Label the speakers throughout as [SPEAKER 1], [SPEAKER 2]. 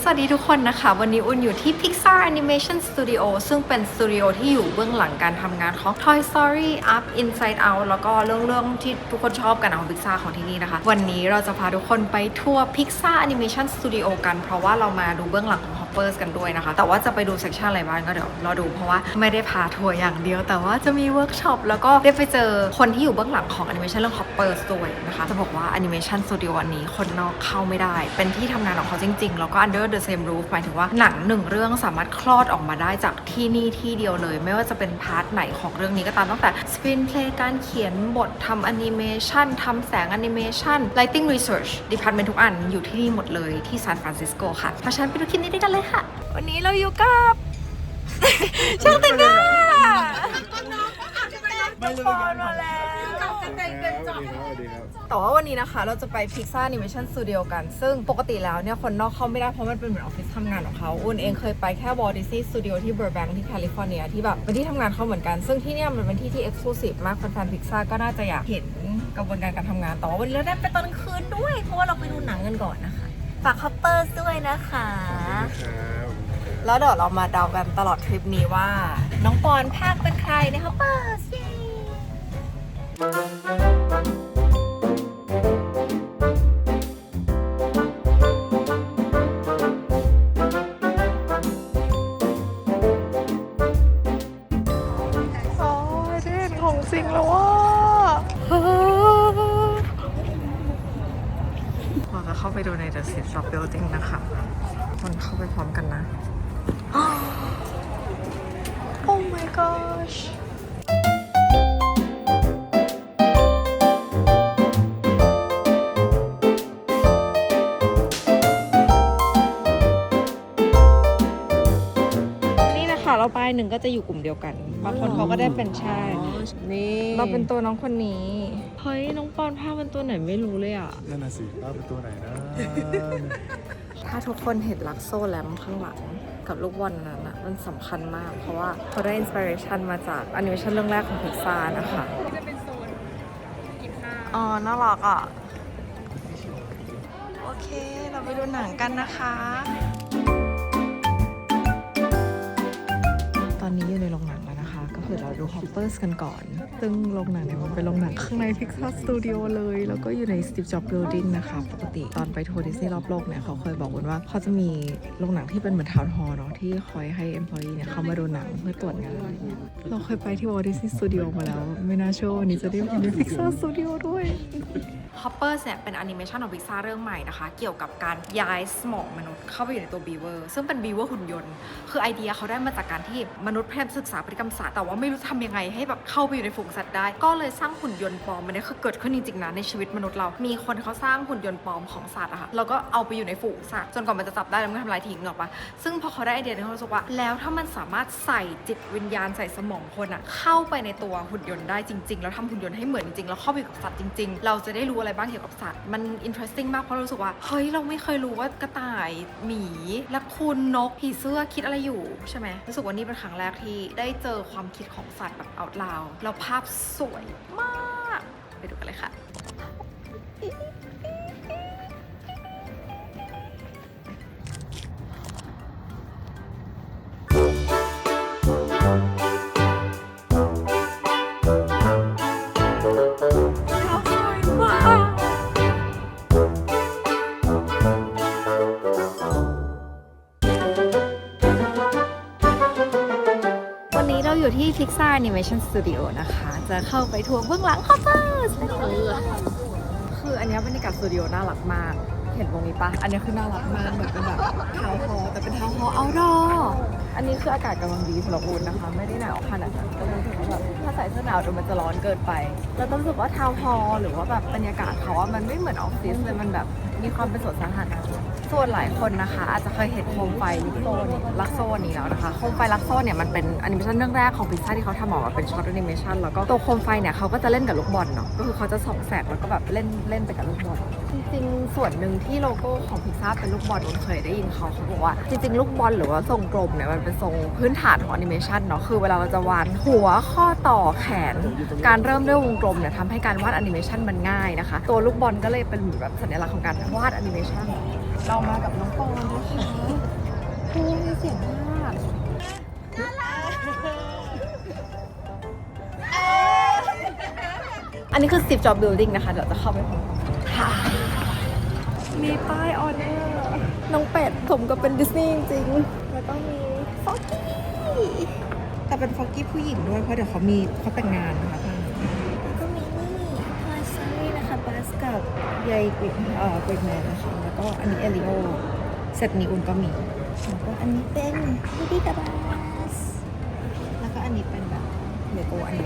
[SPEAKER 1] สวัสดีทุกคนนะคะวันนี้อุ่นอยู่ที่ PIXAR Animation Studio ซึ่งเป็นสตูดิโอที่อยู่เบื้องหลังการทำงานของ Toy Story Up Inside Out แล้วก็เรื่องที่ทุกคนชอบกันของ PIXAR ของที่นี่นะคะวันนี้เราจะพาทุกคนไปทัวร์ PIXAR Animation Studio กันเพราะว่าเรามาดูเบื้องหลังของ Hoppers กันด้วยนะคะแต่ว่าจะไปดูเซกชันอะไรบ้างก็เดี๋ยวรอดูเพราะว่าไม่ได้พาทัวร์อย่างเดียวแต่ว่าจะมีเวิร์กช็อปแล้วก็ได้ไปเจอคนที่อยู่เบื้องหลังของ Animation เรื่อง Hoppers ด้วยนะคะจะบอกว่า Animation Studio อันนี้คนนอกเข้าไม่ได้เป็นที่ทำงานของเขาจริงๆแล้วก็ under the same roof หมายถึงว่าหนังหนึ่งเรื่องสามารถคลอดออกมาได้จากที่นี่ที่เดียวเลยไม่ว่าจะเป็นพาร์ทไหนของเรื่องนี้ก็ตามตั้งแต่ screenplay การเขียนบททำแอนิเมชันทำแสงแอนิเมชัน lighting research department ทุกอันอยู่ที่นี่หมดเลยที่ซานฟรานซิสโกค่ะเพราะฉะนั้นไปดูคลิปนี้ด้วยกันเลยค่ะวันนี้เราอยู่กับ ช่างแต่งหน้าทุกคนมาแล้วแต่ว่าวันนี้นะคะเราจะไป PIXAR Animation Studio กันซึ่งปกติแล้วเนี่ยคนนอกเข้าไม่ได้เพราะมันเป็นเหมือนออฟฟิศทำงานของเขาอุ่นเองเคยไปแค่ Walt Disney Studio ที่เบอร์แบงค์ที่แคลิฟอร์เนียที่แบบเป็นที่ทำงานเขาเหมือนกันซึ่งที่เนี่ยมันเป็นที่ที่ exclusive มากแฟนๆ PIXAR ก็น่าจะอยากเห็นกระบวนการการทำงานแต่ว่าวันนี้เราได้ไปตอนคืนด้วยเพราะว่าเราไปดูหนังกันก่อนนะคะฝาก Hoppers ด้วยนะคะแล้วเดี๋ยวเรามาเดากันตลอดทริปนี้ว่าน้องปอนภาคเป็นใครใน Hoppersของจริงแล้วว่าเราจะเข้าไปดูใน The Shop Building นะคะคนเข้าไปพร้อมกันนะ Oh my goshเราไปหนึ่งก็จะอยู่กลุ่มเดียวกันบางคนเขาก็ได้เป็นชายนี่เราเป็นตัวน้องคนนี้เฮ้ยน้องปอนภาพเป็นตัวไหนไม่รู้เลยอ่ะ
[SPEAKER 2] นั่นน่ะสิว่าเป็นตัวไหนนะ
[SPEAKER 1] ถ้าทุกคนเห็นลักโซ่แลมข้างหลังกับลูกบอลนั้นนะมันสำคัญมากเพราะว่าเขาได้อินสปิเรชันมาจากแอนิเมชันเรื่องแรกของ PIXAR นะคะจะเป็นโซนกินข้าวอ๋อน่ารักอ่ะโอเคเราไปดูหนังกันนะคะตอนนี้อยู่ในโรงหนังแล้วนะคะก็คือเราดู Hoppers กันก่อนซึ่งโรงหนังเนี่ยมันเป็นโรงหนังข้างใน PIXAR Studio เลยแล้วก็อยู่ใน Steve Jobs Building นะคะปกติตอนไปทัวร์ดิสนีย์รอบโลกเนี่ยเขาเคยบอกว่าเขาจะมีโรงหนังที่เป็นเหมือนทาวน์ฮอลล์เนาะที่คอยให้ employee เนี่ยเข้ามาดูหนังเพื่อตรวจงานอะไรเงี้ยเราเคยไปที่ Walt Disney Studio มาแล้วไม่น่าเชื่อวันนี้จะได้ไปใน PIXAR Studio ด้วย Hoppers เนี่ยเป็นแอนิเมชันของ PIXAR เรื่องใหม่นะคะเกี่ยวกับการย้ายสมองมนุษย์เข้าไปอยู่ในตัวบีเวอร์ซึ่งเป็นบีเวอร์หุ่นยนต์คือไอเดียเขาได้มาจากการที่มนุษย์พยายามศึกษาพฤติกรรมสัตว์แต่ว่าไม่รู้ทำยังไงให้แบบเข้าไปอยู่ในฝูงสัตว์ได้ก็เลยสร้างหุ่นยนต์ปลอมมันเนี่ยคือเกิดขึ้นจริงๆนะในชีวิตมนุษย์เรามีคนเขาสร้างหุ่นยนต์ปลอมของสัตว์อะค่ะแล้วก็เอาไปอยู่ในฝูงสัตว์จนกว่ามันจะจับได้แล้วมันทำลายทิ้งหรอกปะซึ่งพอเขาได้ไอเดียเขารู้สึกว่าแล้วถ้ามันสามารถใส่จิตวิญญาณใส่สมองคนอะเข้าไปในตัวหุ่นยนต์ได้จริงๆแล้วทำหุ่นยนต์ให้เหมือนจริงๆแล้วเข้าไปอยู่กับสัตว์จริงๆเราจะได้รู้อะไรบ้างเกี่ยวกับสัตว์มัน interesting มากเพราะรู้สึกว่าเฮ้ยเราไม่เคยรู้ว่ากระต่ายหมีและคุณนกผีเสื้อคิดอะไรอยู่ใช่ไหมรู้สึกว่านี่เป็นครั้งแรกที่ได้เจอความคิดของสัตว์แบบ out loud แล้วภาพสวยมากไปดูกันเลยค่ะอยู่ที่ PIXAR Animation Studio นะคะจะเข้าไปทัวร์เบื้องหลัง Hoppers คืออันนี้บรรยากาศสตูดิโอน่ารักมากเห็นตรงนี้ปะอันนี้คือน่ารักมากเหมือนเป็นแบบทาวน์ฮอลล์แต่เป็นทาวน์ฮอลล์ outdoor อันนี้คืออากาศกำลังดีสำหรับอุ่นนะคะไม่ได้หนาวขนาดนั้นก็รู้สึกว่าแบบถ้าใส่เสื้อหนาวเดี๋ยวมันจะร้อนเกินไปแล้วต้องรู้สึกว่าทาวน์ฮอลล์หรือว่าแบบบรรยากาศเขาว่ามันไม่เหมือนออฟฟิศเลยมันแบบมีความเป็นสวนสาธารณะส่วนหลายคนนะคะอาจจะเคยเห็นโคมไฟลักโซนี้แล้วนะคะโคมไฟลักโซเนี่ยมันเป็นแอนิเมชันเรื่องแรกของ PIXAR ที่เขาทำออกมาเป็นช็อตแอนิเมชันแล้วก็ตัวโคมไฟเนี่ยเขาก็จะเล่นกับลูกบอลเนาะก็คือเขาจะส่องแสงแล้วก็แบบเล่นไปกับลูกบอลจริงๆส่วนหนึ่งที่โลโก้ของ PIXAR เป็นลูกบอลเคยได้ยินเขาบอกว่าจริงๆลูกบอลหรือว่าทรงกลมเนี่ยมันเป็นทรงพื้นฐานของแอนิเมชันเนาะคือเวลาเราจะวาดหัวข้อต่อแขนการเริ่มด้วยวงกลมเนี่ยทำให้การวาดแอนิเมชันมันง่ายนะคะตัวลูกบอลก็เลยเป็นแบบสัญลักษณ์ของการวาดแอนิเมชันเรามากับน้องปอนนะคะ เสียงมากอันนี้คือ Steve Jobs Building นะคะเดี๋ยวจะเข้าไปมีป้ายออเดอร์น้องเป็ดผมก็เป็นดิสนีย์จริงๆแล้วก็มีฟอกกี้แต่เป็นฟอกกี้ผู้หญิงด้วยเพราะเดี๋ยวเขาแต่งงานนะคะแล้วก็มีนี่พาซารีนะคะบาสกับยายกริกแมนนะคะแล้วก็อันนี้เอลิโอเซตนี้อุ่นก็มีแล้วก็อันนี้เป็นบูดี้กับบาสแล้วก็อันนี้เป็นแบบเลโก้อันนี้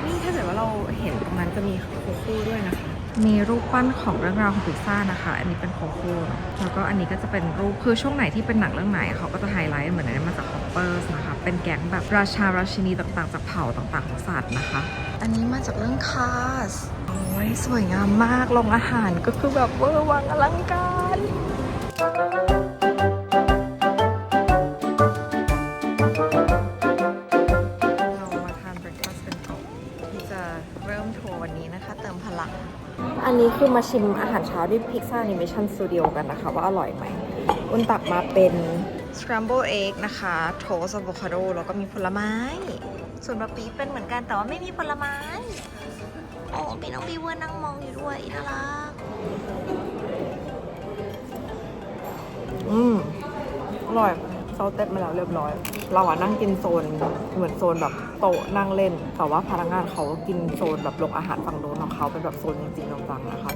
[SPEAKER 1] นี่ถ้าเกิดว่าเราเห็นตรงนั้นจะมีโคคู่ด้วยนะคะมีรูปปั้นของเรื่องราวของพิซซ่านะคะอันนี้เป็นโคคู่แล้วก็อันนี้ก็จะเป็นรูปคือช่วงไหนที่เป็นหนังเรื่องไหนเขาก็จะไฮไลท์เหมือนนั้นมาจาก Hoppers นะคะเป็นแก๊งแบบราชาราชินีต่างๆจากเผ่าต่างๆของสัตว์นะคะอันนี้มาจากเรื่อง Cars โอ้ยสวยงามมากโรงอาหารก็คือแบบเวอร์วังอลังการวันนี้นะคะเติมพลังอันนี้คือมาชิมอาหารเช้าที่ PIXAR Animation Studio กันนะคะว่าอร่อยไหมอุ่นตักมาเป็น Scramble Egg นะคะ Toast Avocado แล้วก็มีผลไม้ส่วนบะปีเป็นเหมือนกันแต่ว่าไม่มีผลไม้โอ้มีน้องบีเวอร์นั่งมองอยู่ด้วยน่ารักอร่อยเขาเต็มมาแล้วเรียบร้อยเรานั่งกินโซนเหมือนโซนแบบโต๊ะนั่งเล่นแต่ว่าพนักงานเขากินโซนแบบโรงอาหารฝั่งโน้นของเขาเป็นแบบโซนจริงๆจังๆนะคะ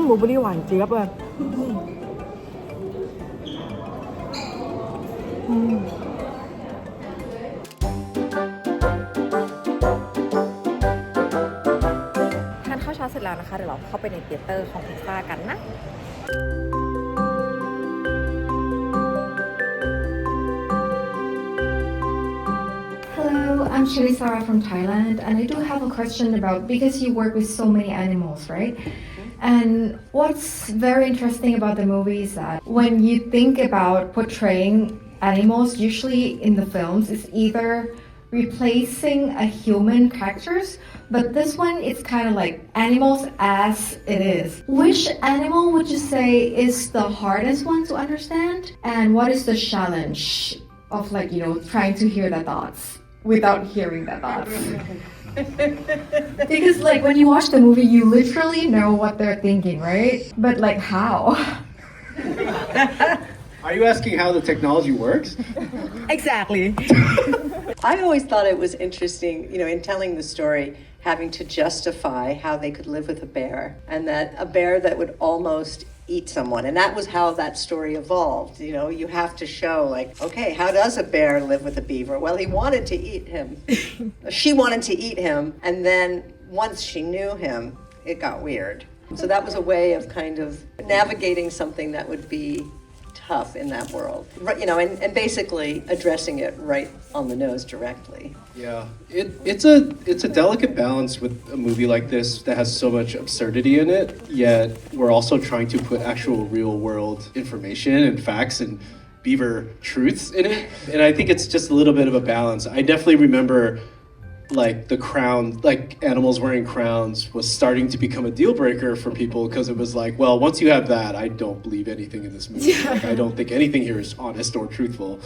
[SPEAKER 1] บลูเบอร์รี่หวานเจี๊ยบเลยทานข้าวเช้าเสร็จแล้วนะคะเดี๋ยวเราเข้าไปในเธียเตอร์ของพิซซ่ากันนะ
[SPEAKER 2] I'm Shirisara from Thailand, and I do have a question about because you work with so many animals, right? And what's very interesting about the movie is that when you think about portraying animals, usually in the films, it's either replacing a human characters, but this one it's kind of like animals as it is. Which animal would you say is the hardest one to understand? And what is the challenge of trying to hear the thoughts without hearing the thoughts? Because when you watch the movie, you literally know what they're thinking, right? But how?
[SPEAKER 3] Are you asking how the technology works?
[SPEAKER 1] Exactly.
[SPEAKER 4] I always thought it was interesting, in telling the story, having to justify how they could live with a bear, and that a bear that would almost eat someone. And that was how that story evolved. You have to show okay, how does a bear live with a beaver? Well, he wanted to eat him. She wanted to eat him. And then once she knew him, it got weird. So that was a way of kind of navigating something that would be tough in that world, and basically addressing it right on the nose directly.
[SPEAKER 3] Yeah, it's a delicate balance with a movie like this that has so much absurdity in it, yet we're also trying to put actual real world information and facts and beaver truths in it. And I think it's just a little bit of a balance. I definitely remember the crown, animals wearing crowns was starting to become a deal breaker for people because it was well, once you have that, I don't believe anything in this movie. I don't think anything here is honest or truthful.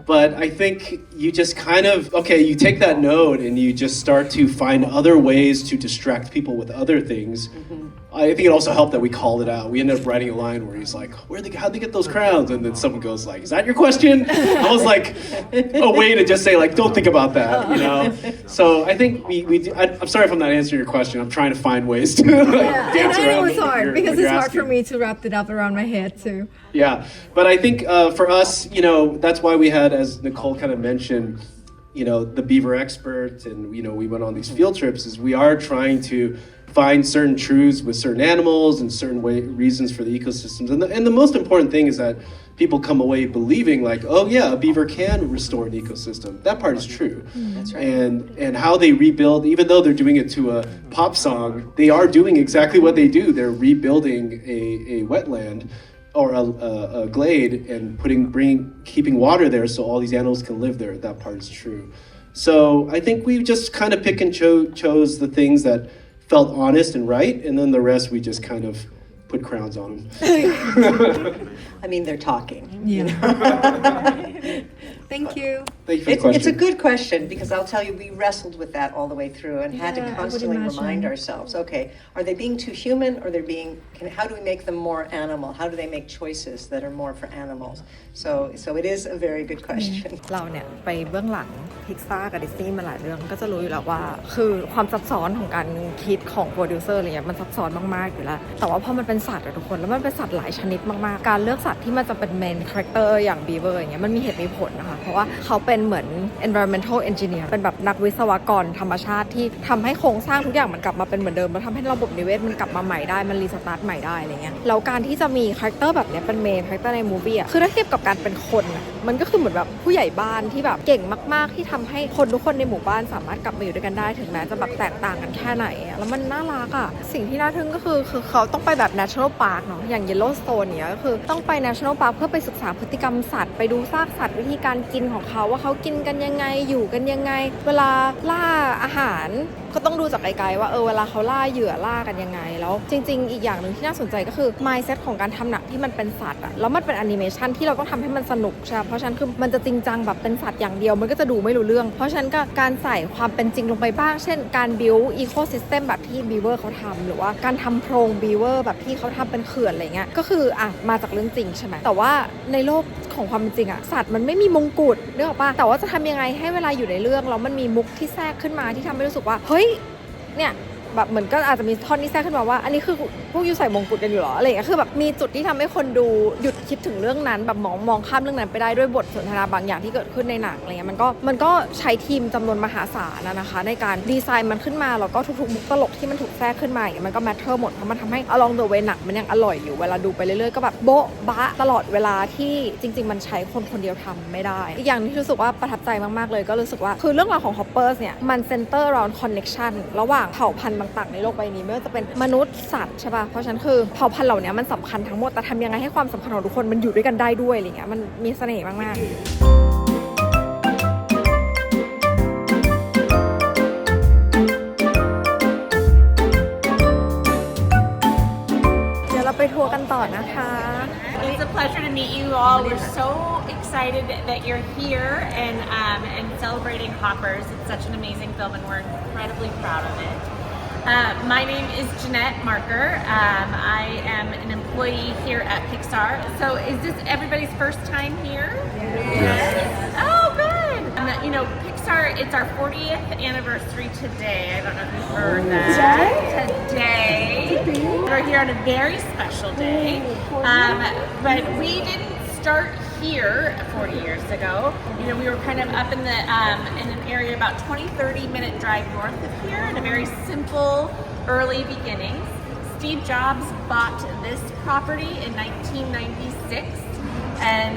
[SPEAKER 3] But I think you just kind of, you take that note and you just start to find other ways to distract people with other things. Mm-hmm. I think it also helped that we called it out. We ended up writing a line where he's like, how'd they get those crowns? And then someone goes is that your question? I was a way to just say don't think about that, So I think I'm sorry if I'm not answering your question. I'm trying to find ways to dance around.
[SPEAKER 1] I know it's hard because it's hard for me to wrap it up around my head too.
[SPEAKER 3] Yeah, but I think for us, that's why we had, as Nicole kind of mentioned, the beaver expert, and we went on these field trips, is we are trying to find certain truths with certain animals and certain reasons for the ecosystems. And the most important thing is that people come away believing oh yeah, a beaver can restore an ecosystem. That part is true.
[SPEAKER 4] That's right.
[SPEAKER 3] And how they rebuild, even though they're doing it to a pop song, they are doing exactly what they do. They're rebuilding a wetland or a glade and keeping water there so all these animals can live there. That part is true. So I think we just kind of pick and chose the things that felt honest and right, and then the rest we just kind of put crowns on them.
[SPEAKER 4] I mean, they're talking.
[SPEAKER 1] Yeah. Thank you.
[SPEAKER 3] Thank you for the
[SPEAKER 4] It's
[SPEAKER 3] question.
[SPEAKER 4] a good question because I'll tell you, we wrestled with that all the way through and had to
[SPEAKER 1] Yeah, I would
[SPEAKER 4] constantly remind
[SPEAKER 1] imagine.
[SPEAKER 4] ourselves, okay, are they being too human or they're being, how do we make them more animal? How do they make choices that are more for animals? So it is a very good question.
[SPEAKER 1] เราเนี่ยไปเบื้องหลัง Pixar กับ Disney มาหลายเรื่องก็จะรู้อยู่แล้วว่าคือความซับซ้อนของการคิดของโปรดิวเซอร์อะไรเงี้ยมันซับซ้อนมากๆอยู่แล้วแต่ว่าพอมันเป็นสัตว์อะทุกคนแล้วมันเป็นสัตว์หลายชนิดมากๆการเลือกสัตว์ที่มันจะเป็นเมนคาแรคเตอร์อย่างบีเวอร์อย่างเงี้ยมันมีเหตุมีผลนะคะเพราะว่าเขาเป็นเหมือน environmental engineer เป็นแบบนักวิศวกรธรรมชาติที่ทำให้โครงสร้างทุกอย่างมันกลับมาเป็นเหมือนเดิมแล้วทำให้ระบบนิเวศมันกลับมาใหม่ได้มันรีสตาร์ทใหม่ได้อะไรเงี้ยแล้วการที่จะมีคาแรคเตอร์แบบเนี้ยเป็นเมนคาแรคเตอร์ในมูฟี่อะคือถ้าเทียบกับการเป็นคนอะมันก็คือเหมือนแบบผู้ใหญ่บ้านที่แบบเก่งมากๆที่ทำให้คนทุกคนในหมู่บ้านสามารถกลับมาอยู่ด้วยกันได้ถึงแม้จะแบบแตกต่างกันแค่ไหนอะแล้วมันน่ารักอะสิ่งที่น่าทึ่งก็คือเขาต้องไปแบบ national park เนาะอย่าง Yellowstone เนี้ยก็คือต้องไป national park เพื่อไปศึกษาพฤติกรรมสัตว์ไปดูซากสัตว์วิธีการกินของเขาว่าเขากินกันยังไงอยู่กันยังไงเวลาล่าอาหารก็ต้องดูจากไกลๆว่าเวลาเขาล่าเหยื่อล่ากันยังไงแล้วจริงๆอีกอย่างหนึ่งที่น่าสนใจก็คือ mindset ของการทำหนังที่มันเป็นสัตว์อะแล้วมันเป็นแอนิเมชันที่เราต้องทำให้มันสนุกใช่เพราะฉะนั้นคือมันจะจริงจังแบบเป็นสัตว์อย่างเดียวมันก็จะดูไม่รู้เรื่องเพราะฉะนั้นก็การใส่ความเป็นจริงลงไปบ้างเช่นการ build ecosystem แบบที่ beaver เขาทำหรือว่าการทำโพรง beaver แบบที่เขาทำเป็นเขื่อนอะไรเงี้ยก็คือมาจากเรื่องจริงใช่ไหมแต่ว่าในโลกของความเป็นจริงอะสัตว์มันไม่มีมงกุฎนึกออกปะแต่ว่าจะทำยังไงให้เวลาอยู่ในเรื่องแล้วมันมีมุกที่แทรกขึ้นมาที่ทำให้รู้สึกว่าเฮ้ยเนี่ยแบบเหมือนก็อาจจะมีท่อนที่แทรกขึ้นมาว่าอันนี้คือพวกยูใส่มงกุฎกันอยู่หรออะไรอย่างเงี้ยคือแบบมีจุดที่ทำให้คนดูหยุดคิดถึงเรื่องนั้นแบบมองข้ามเรื่องนั้นไปได้ด้วยบทสนทนาบางอย่างที่เกิดขึ้นในหนังอะไรเงี้ยมันก็ใช้ทีมจำนวนมหาศาลนะคะในการดีไซน์มันขึ้นมาแล้วก็ทุกๆมุกตลกที่มันถูกแทรกขึ้นมาอย่างเงี้ยมันก็แมทเทอร์หมดเพราะมันทำให้ along the way หนังมันยังอร่อยอยู่เวลาดูไปเรื่อยๆก็แบบโบ๊ะบะตลอดเวลาที่จริงๆมันใช้คนคนเดียวทำไม่ได้อีกอย่างที่รู้สึกว่าประทับใจมากๆเลยก็รู้สึกว่าคือเรื่องราวของ Hoppers เนี่ยมัน center around connection ระหว่างเผ่าพันธุ์ต่างๆในโลกใบนี้ไม่ว่าจะเป็นมนุษย์สัตว์ใช่ป่ะเพราะฉะนั้นคือเผ่าพันธุ์เหล่านี้มันสำคัญทั้งหมดแต่ทำยังไงให้ความสำคัญของทุกคนมันอยู่ด้วยกันได้ด้วยอะไรเงี้ยมันมีเสน่ห์มากๆไปทัวร์กันต่อนะคะ
[SPEAKER 5] It's a pleasure to meet you all. We're so excited that you're here and celebrating Hoppers. It's such an amazing film and we're incredibly proud of it. My name is Jeanette Marker. I am an employee here at PIXAR. So is this everybody's first time here? Yes. Oh, good. You know, PIXAR, it's our 40th anniversary today. I don't know if you've heard that. Today. We're here on a very special day. But we didn't start here 40 years ago. You know, we were kind of up in an area about 20-30 minute drive north of here in a very simple early beginnings. Steve Jobs bought this property in 1996 and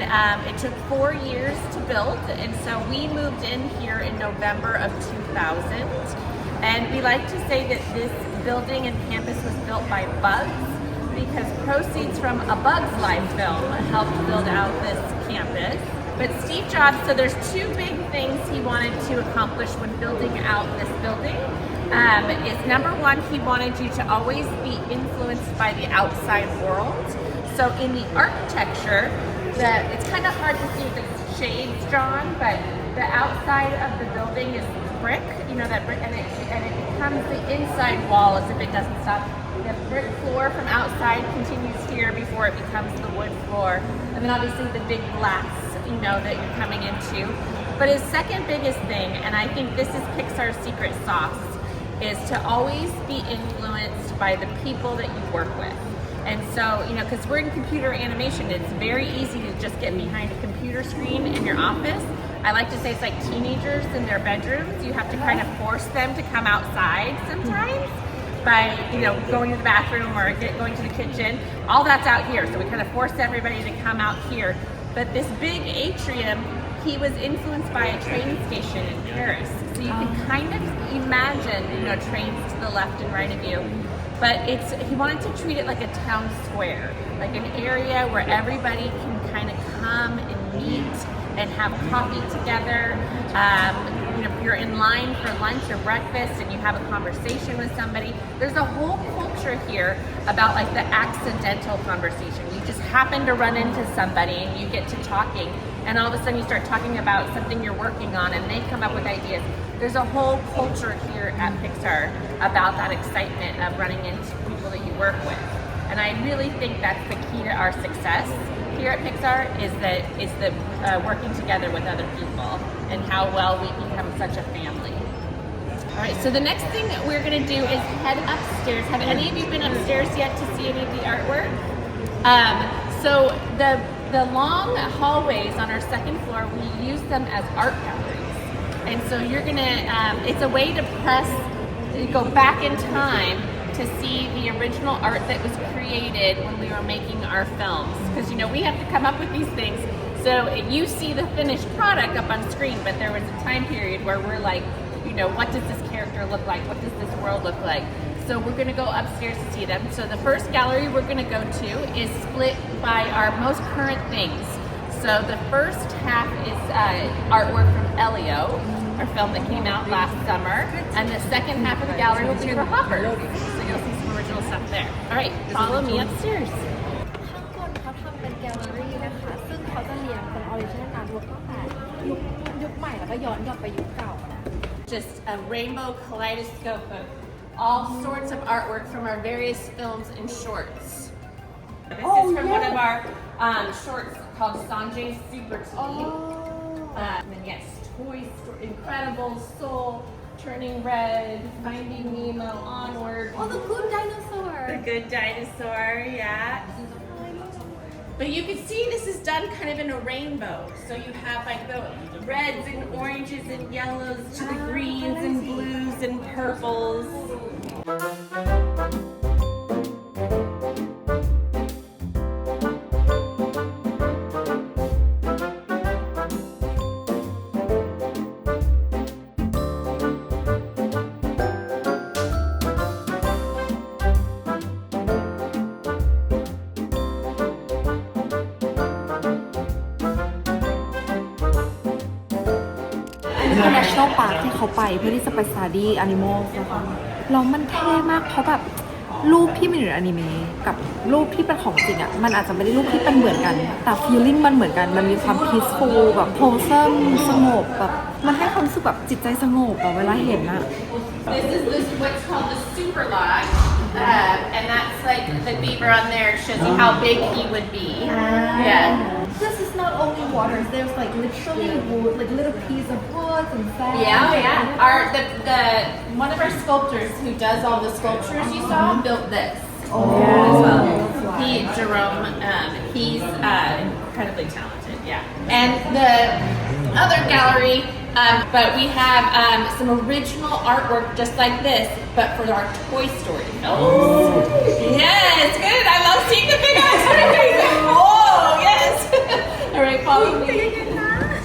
[SPEAKER 5] it took 4 years to build, and so we moved in here in November of 2000. And we like to say that this building and campus was built by bugs, because proceeds from A Bug's Life film helped build out this campus. But Steve Jobs, so there's two big things he wanted to accomplish when building out this building. Is number one, he wanted you to always be influenced by the outside world. So in the architecture, it's kind of hard to see the shades drawn, but the outside of the building is brick, you know, that brick, and it becomes the inside wall as if it doesn't stop. The brick floor from outside continues here before it becomes the wood floor. And then obviously the big glass, you know, that you're coming into. But his second biggest thing, and I think this is Pixar's secret sauce, is to always be influenced by the people that you work with. And so, you know, because we're in computer animation, it's very easy to just get behind a computer screen in your office. I like to say it's like teenagers in their bedrooms. You have to kind of force them to come outside sometimes by, you know, going to the bathroom or going to the kitchen. All that's out here. So we kind of forced everybody to come out here. But this big atrium, he was influenced by a train station in Paris. So you can kind of imagine, you know, trains to the left and right of you. But he wanted to treat it like a town square, like an area where everybody can kind of come and meet and have coffee together. You you're in line for lunch or breakfast and you have a conversation with somebody, there's a whole culture here about like the accidental conversation. You just happen to run into somebody and you get to talking, and all of a sudden you start talking about something you're working on and they come up with ideas. There's a whole culture here at PIXAR about that excitement of running into people that you work with. And I really think that's the key to our success here at PIXAR is the working together with other people and how well we become such a family. All right, so the next thing that we're gonna do is head upstairs. Have any of you been upstairs yet to see any of the artwork? So the long hallways on our second floor, we use them as art galleries. And so you're gonna, it's a way to go back in time to see the original art that was created when we were making our films. Because we have to come up with these things. So you see the finished product up on screen, but there was a time period where we're like, what does this character look like? What does this world look like? So we're gonna go upstairs to see them. So the first gallery we're gonna go to is split by our most current things. So the first half is artwork from Elio, our film that came out last summer, and the second half of the gallery will be for Hoppers. So you'll see some original stuff there. All right, follow me upstairs.
[SPEAKER 6] ข้างบนเขาทำเป็นแกลเลอรี่นะคะซึ่งเขาจะเรียงเป็นออริจินัลอาร์ตเวิร์กตั้งแต่ยุคใหม่แล้วก็ย้อนกลับไปยุคเก่า
[SPEAKER 5] Just a rainbow kaleidoscope of all sorts of artwork from our various films and shorts. This is from one of our shorts called Sanjay's Super Tea. And then yes, Toy Story, Incredible, Soul, Turning Red, Finding Nemo, Onward.
[SPEAKER 6] Oh, the good dinosaur.
[SPEAKER 5] The Good Dinosaur, yeah. But you can see this is done kind of in a rainbow. So you have like the reds and oranges and yellows to the greens and blues and purples.
[SPEAKER 6] คือ National Park ที่เขาไปเพื่อที่จะไป study animals นะคะแล้วมันเท่มากเพราะแบบรูปที่มันอยู่ในอนิเมะกับรูปที่เป็นของจริงอ่ะมันอาจจะไม่ได้รูปที่เป็นเหมือนกันแต่ feeling มันเหมือนกันมันมีความ peaceful แบบ wholesome สงบแบบมันให้ความรู้สึกแบบจิตใจสงบอะเวลาเห็นอะ
[SPEAKER 5] This is what's called the super log, and that's like the beaver on there shows you how big he would be. Yeah.
[SPEAKER 6] This is not only water. There's like literally wood, like little piece of wood and sand.
[SPEAKER 5] Yeah. The one of our sculptors who does all the sculptures you saw built this as well. Jerome, he's incredibly talented. Yeah. And the other gallery, but we have some original artwork just like this, but for our Toy Story films. Yes, good. I love seeing the big eyes. Oh, yes. All right, follow me.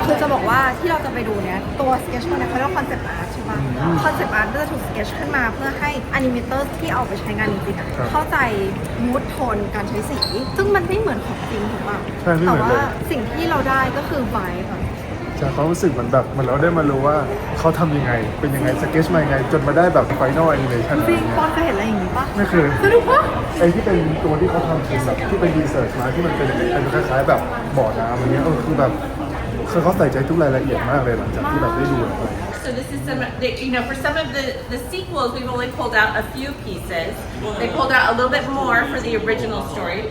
[SPEAKER 6] คือจะบอกว่าที่เราจะไปดูเนี้ยตัวสเกจเนี่ยเขาเรียกว่าคอนเซปต์อาร์ตใช่ปะคอนเซปต์อาร์ตก็จะถูกสเกจขึ้นมาเพื่อให้แอนิเมเตอร์ที่เอาไปใช้งานจริงๆเข้าใจมูดโทนการใช้สีซึ่งมันไม่เหมือนของจริงถูกป่ะแต่ว่าสิ่งที่เราได้ก็คือไวท์ค่ะ
[SPEAKER 7] จากความรู้สึกเหมือนแบบเราได้มารู้ว่าเขาทำยังไงเป็นยังไงสเกจมายังไงจนมาได้แบบไฟนอลแอนิเมชัน
[SPEAKER 6] จริงปอนเคยเห็นอะไรอย่างนี้ปะ
[SPEAKER 7] ไม่เคย
[SPEAKER 6] สนุกปะ
[SPEAKER 7] ไอ้ที่เป็นตัวที่เขาทำเป็นแบบที่เป็นรีเสิร์ชมาที่มันเป็นคล้ายๆแบบบ่อน้ำอย่างเงี้ยคือแบบคือเขาใส่ใจทุกรายละเอียดมากเลยหลังจากที่แบบได้ดูแล้ว
[SPEAKER 5] So this is some, for some of the sequels, we've only pulled out a few pieces. They pulled out a little bit more for the original story,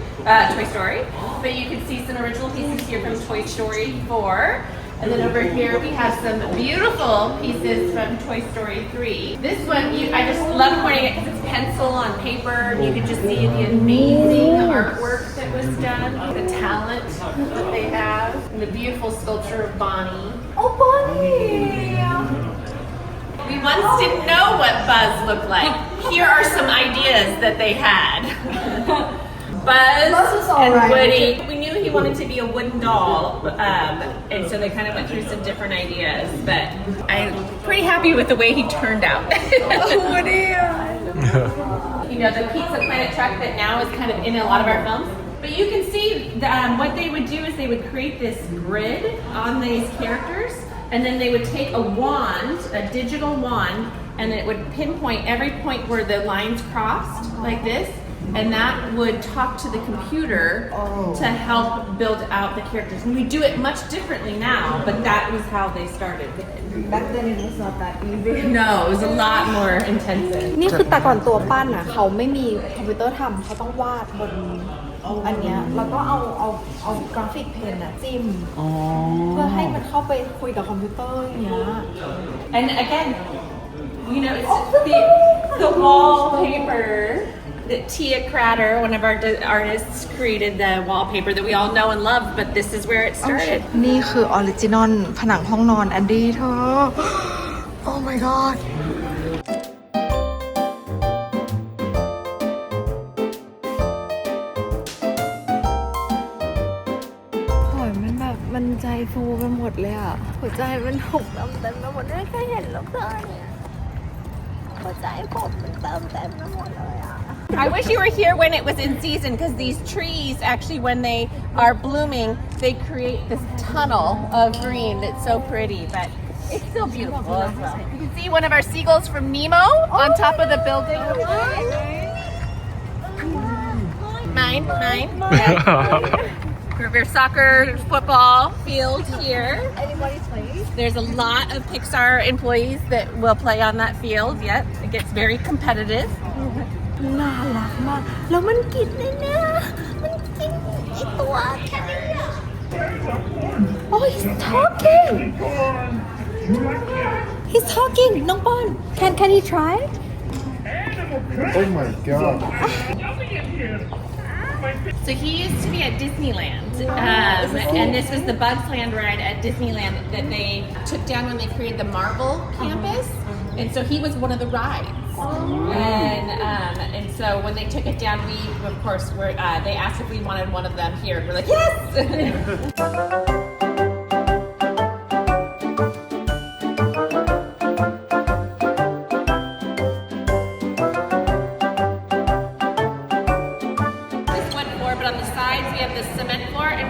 [SPEAKER 5] Toy Story. But you can see some original pieces here from Toy Story 4. And then over here we have some beautiful pieces from Toy Story 3. This one, I just love pointing it because it's pencil on paper. You can just see the amazing artwork that was done, the talent that they have, and the beautiful sculpture of Bonnie.
[SPEAKER 6] Oh, Bonnie!
[SPEAKER 5] We once didn't know what Buzz looked like. Here are some ideas that they had. Buzz and Woody. We knew he wanted to be a wooden doll, and so they kind of went through some different ideas, but I'm pretty happy with the way he turned out. Woody! The Pizza Planet truck that now is kind of in a lot of our films. But you can see what they would do is they would create this grid on these characters and then they would take a wand, a digital wand, and it would pinpoint every point where the lines crossed like this, and that would talk to the computer to help build out the characters. And we do it much differently now, but that was how they started with it.
[SPEAKER 6] Back then it was not that easy.
[SPEAKER 5] No, it was a lot more intensive.
[SPEAKER 6] นี่คือแต่ก่อนตัวปั้นอ่ะเขาไม่มีคอมพิวเตอร์ทำเขาต้องวาดบนอันเนี้ยแล้วก็เอากราฟิกเพนอะจิ้มเพื่อให้มันเข้าไปคุยกับคอมพิวเตอร์อย่างเงี้ย
[SPEAKER 5] And again, you know, it's the wallpaper that Tia Cratter, one of our artists, created the wallpaper that we all know and love, but this is where it started.
[SPEAKER 1] นี่คือออริจินอลผนังห้องนอนแอนดี้เธอ Oh my god โอ้ยมันแบบมันใจฟูไปหมดเลยอ่ะหัวใจมันหกเต็มไปหมดเลยแค่เห็นแล้วก็เนี่ยหัวใจผมมันเต็มไปหมดเลยอ่ะ
[SPEAKER 5] I wish you were here when it was in season, because these trees, actually, when they are blooming, they create this tunnel of green that's so pretty, but it's still beautiful as well. You can see one of our seagulls from Nemo on top of the building. Mine. River soccer, football field here.
[SPEAKER 6] Anybody play?
[SPEAKER 5] There's a lot of PIXAR employees that will play on that field. Yep, it gets very competitive.
[SPEAKER 1] น่ารักมากแล้วมันกินเนี่ยมันกินไอตัวแค่นี้อ่ะ Oh he's talking
[SPEAKER 6] He's talking น้องปอน Can he try?
[SPEAKER 7] Oh my god
[SPEAKER 5] So he used to be at Disneyland, and this was the Bugs Land ride at Disneyland that they took down when they created the Marvel campus, and so he was one of the rides. And so when they took it down, we of course were. They asked if we wanted one of them here. We're like, yes.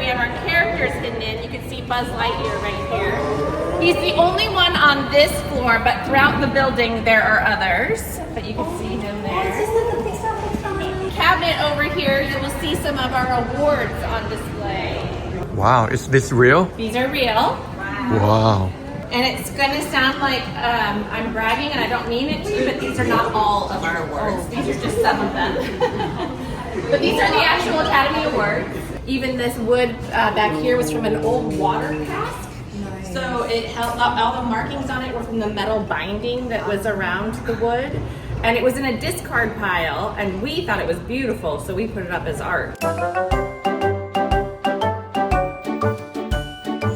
[SPEAKER 5] We have our characters hidden in. You can see Buzz Lightyear right here. He's the only one on this floor, but throughout the building there are others. But you can see him there. Cabinet over here, you will see some of our awards on display.
[SPEAKER 8] Wow, is this real?
[SPEAKER 5] These are real.
[SPEAKER 8] Wow.
[SPEAKER 5] And it's gonna sound like I'm bragging, and I don't mean it to, but these are not all of our awards. These are just some of them. But these are the actual Academy Awards. Even this wood back here was from an old water cask. So it held up, all the markings on it were from the metal binding that was around the wood. And it was in a discard pile, and we thought it was beautiful, so we put it up as art.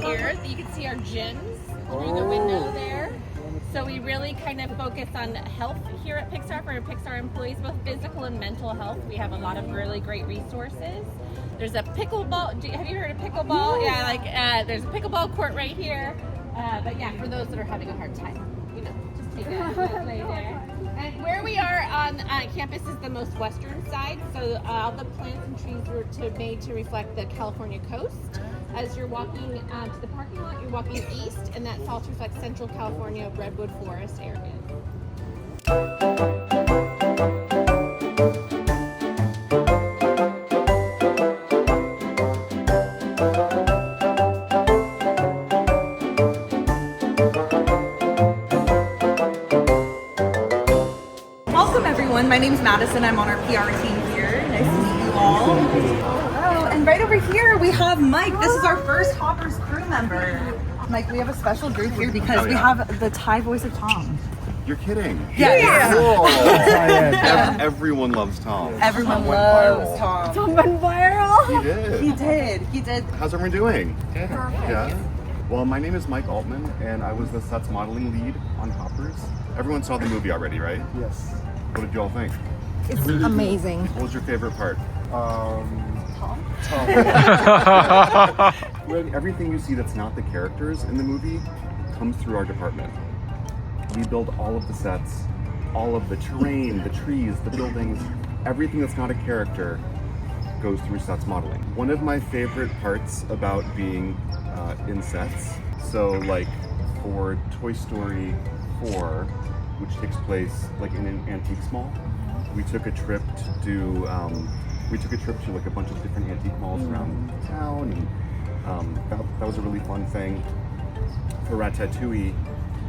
[SPEAKER 5] Here, you can see our gyms through the window there. So we really kind of focus on health here at PIXAR for our PIXAR employees, both physical and mental health. We have a lot of really great resources. There's a pickleball. Have you heard of pickleball? Yeah, there's a pickleball court right here. But yeah, for those that are having a hard time, you know, just take a play there. And where we are on campus is the most western side, so all the plants and trees were made to reflect the California coast. As you're walking to the parking lot, you're walking east, and that's all to reflect Central California redwood forest area.
[SPEAKER 9] Welcome everyone, my name's Madison, I'm on our PR team here. Nice to meet you all. Hello, and right over here we have Mike. This is our first Hoppers crew member. Mike, we have a special group here because we have the Thai voice of Tom.
[SPEAKER 10] You're kidding?
[SPEAKER 9] Yeah.
[SPEAKER 10] Cool. Everyone loves Tom.
[SPEAKER 9] Everyone loves Tom.
[SPEAKER 6] Tom went viral
[SPEAKER 9] He did.
[SPEAKER 10] How's everyone doing? Perfect. Yeah. Well, my name is Mike Altman, and I was the sets modeling lead on Hoppers. Everyone saw the movie already, right?
[SPEAKER 7] Yes
[SPEAKER 10] What did you all think?
[SPEAKER 6] It's amazing
[SPEAKER 10] What was your favorite part?
[SPEAKER 7] Tom
[SPEAKER 10] Everything you see that's not the characters in the movie comes through our department. We build all of the sets, all of the terrain, the trees, the buildings, everything that's not a character goes through sets modeling. One of my favorite parts about being in sets, so like for Toy Story 4, which takes place like in an antiques mall. We took a trip to do, like a bunch of different antique malls around town, and that was a really fun thing. For Ratatouille,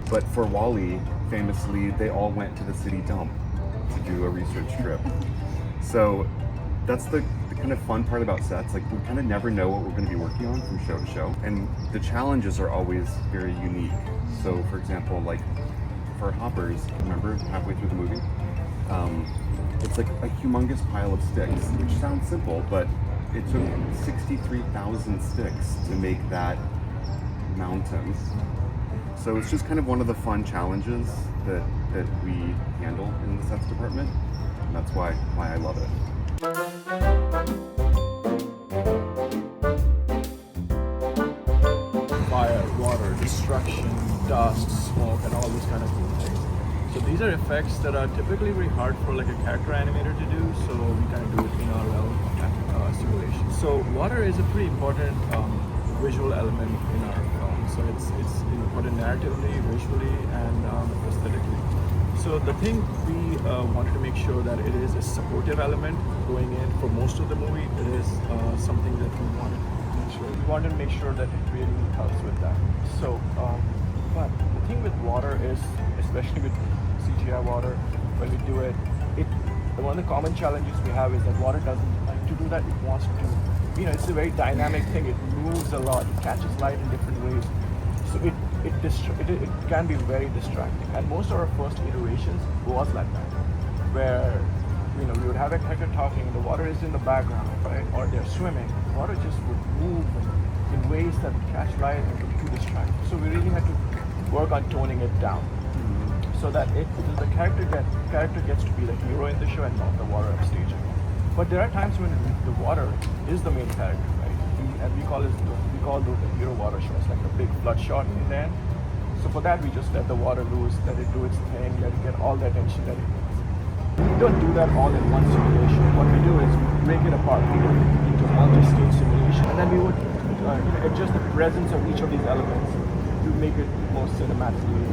[SPEAKER 10] but for Wall-E, famously, they all went to the city dump to do a research trip. So that's the kind of fun part about sets. Like, we kind of never know what we're going to be working on from show to show, and the challenges are always very unique. So, for example, like for Hoppers, remember halfway through the movie, it's like a humongous pile of sticks, which sounds simple, but it took 63,000 sticks to make that mountain. So it's just kind of one of the fun challenges that we handle in the sets department, and that's why I love it.
[SPEAKER 11] Fire, water, destruction, dust, smoke, and all this kind of cool things. So these are effects that are typically very hard for like a character animator to do, so we kind of do it in our realm simulation. So water is a pretty important visual element in our film. So it's important narratively, visually, and aesthetically. So the thing we wanted to make sure that it is a supportive element going in for most of the movie. It is something that we wanted to make sure. We wanted to make sure that it really helps with that. So, but the thing with water is, especially with CGI water, when we do it, one of the common challenges we have is that water doesn't like to do that. It wants to, it's a very dynamic thing. It moves a lot. It catches light in different ways. So it can be very distracting. And most of our first iterations was like that, where we would have a character talking, and the water is in the background, right? Or they're swimming. The water just would move in ways that would catch light and would be too distracting. So we really had to work on toning it down, so that the character gets to be the hero in the show and not the water upstaging. But there are times when the water is the main character, right? And we call those the hero water shots, like a big flood shot in there. So for that, we just let the water loose, let it do its thing, let it get all the attention that it needs. We don't do that all in one simulation. What we do is we break it apart into multi-stage simulation, and then we would adjust the presence of each of these elements to make it more cinematically,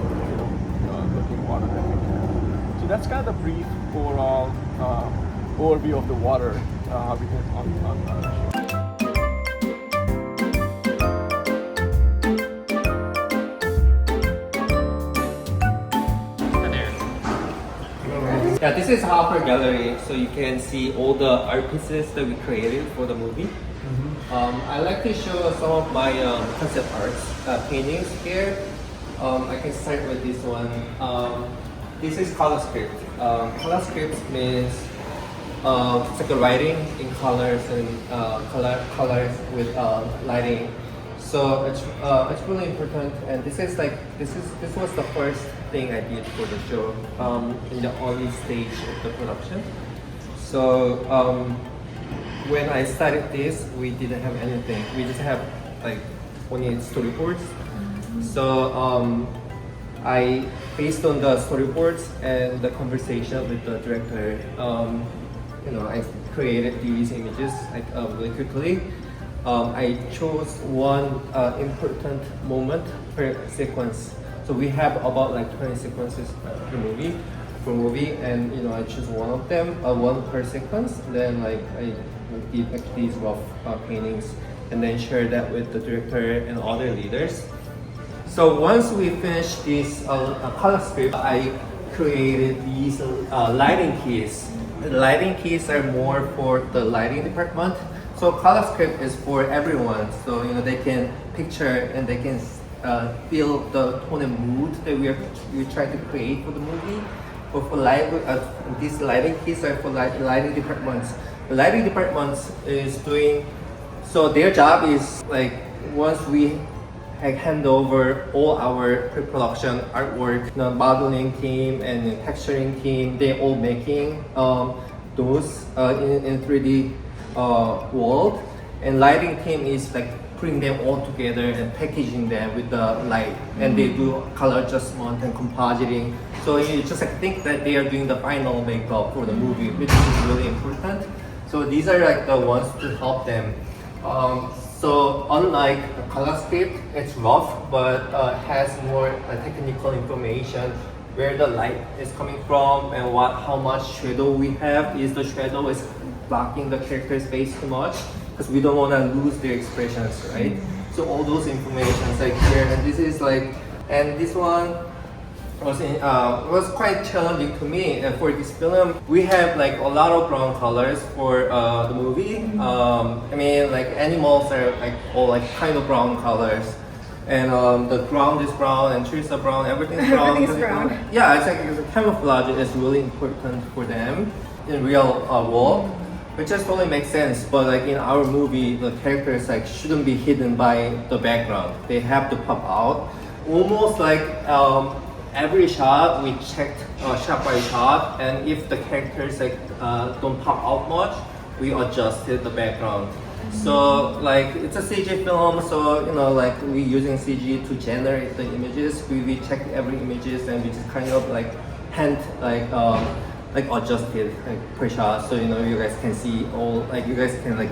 [SPEAKER 11] looking water that we can. So that's kind of the brief overall overview of the water we did on the show.
[SPEAKER 12] Yeah, this is Hopper Gallery, so you can see all the art pieces that we created for the movie. I like to show some of my concept arts paintings here. I can start with this one. This is color script. Color script means it's like a writing in colors and colors with lighting. So it's really important, and this was the first thing I did for the show in the early stage of the production. So when I started this, we didn't have anything. We just have like only storyboards. So I, based on the storyboards and the conversation with the director, I created these images really quickly. I chose one important moment per sequence. So we have about like 20 sequences per movie, and I choose one of them, one per sequence. Then like I did like these rough paintings, and then share that with the director and other leaders. So once we finish this color script, I created these lighting keys. The lighting keys are more for the lighting department. So color script is for everyone, so they can picture and they can feel the tone and mood that we try to create for the movie. But for these lighting keys are for lighting departments. The lighting departments is doing, so their job is like once we hand over all our pre-production artwork, the modeling team and the texturing team, they all making those in 3D world, and lighting team is like putting them all together and packaging them with the light, and they do color adjustment and compositing. So you just like think that they are doing the final makeup for the movie, which is really important. So these are like the ones to help them. So unlike color script, it's rough but has more technical information where the light is coming from and how much shadow we have. Is the shadow is blocking the character's face too much because we don't want to lose their expressions, right? So all those informations like here, and this is like, and this one was quite challenging to me. And for this film, we have like a lot of brown colors for the movie. I mean, like animals are like all like kind of brown colors, and the ground is brown and trees are brown. Everything's brown.
[SPEAKER 2] Everything's brown.
[SPEAKER 12] Yeah, it's like camouflage is really important for them in real world. Which just totally makes sense, but like in our movie, the characters like shouldn't be hidden by the background. They have to pop out. Almost like every shot we checked shot by shot, and if the characters like don't pop out much, we adjusted the background. So like it's a CG film, so you know like we using CG to generate the images. We check every images and we just kind of like hand like adjusted like per shot, so you know you guys can see all like you guys can like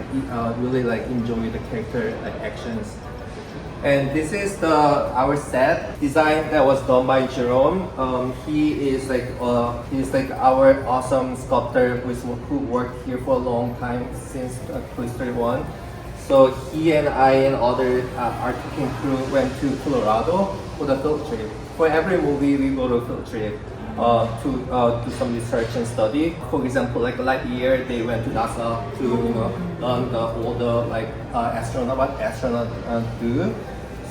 [SPEAKER 12] really like enjoy the character like actions. And this is our set design that was done by Jerome. He is like he's like our awesome sculptor who worked here for a long time since Toy Story 1. So he and I and other art team crew went to Colorado for the field trip. For every movie we go to field trip to do some research and study. For example, like Lightyear, they went to NASA to learn all the like what astronauts do.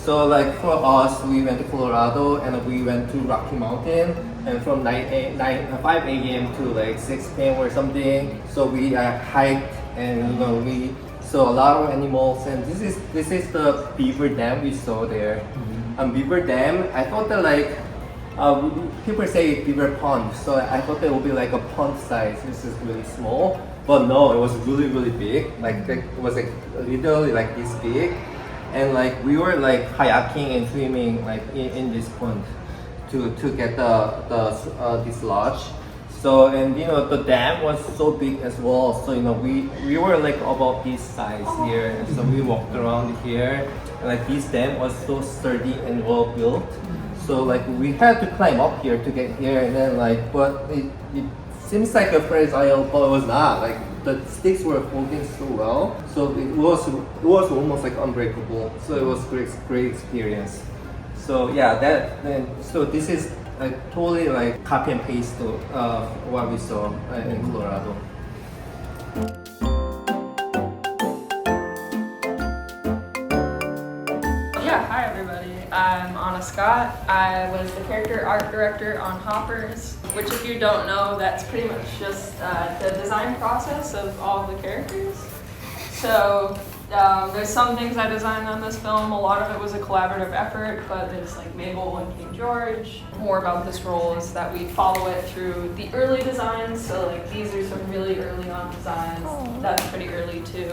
[SPEAKER 12] So like for us, we went to Colorado and we went to Rocky Mountain, and from 5 a.m. to like 6 p.m. or something. So we hiked and we saw a lot of animals, and this is the beaver dam we saw there. Beaver dam, I thought that like people say beaver pond, so I thought that would be like a pond size. This is really small, but no, it was really big. Like it was like literally like this big, and like we were like kayaking and swimming like in this pond to get this lodge. So and the dam was so big as well. So we were like about this size here, and so we walked around here, and like this dam was so sturdy and well built. So like we had to climb up here to get here, and then like but it seems like a fragile, but it was not. Like the sticks were holding so well, so it was almost like unbreakable. So it was great experience. So yeah, so this is like totally like copy and paste to what we saw in Colorado.
[SPEAKER 13] Yeah, hi everybody. I'm Anna Scott. I was the character art director on Hoppers, which if you don't know, that's pretty much just the design process of all the characters. So there's some things I designed on this film. A lot of it was a collaborative effort, but there's like Mabel and King George. More about this role is that we follow it through the early designs. So like these are some really early on designs. That's pretty early too.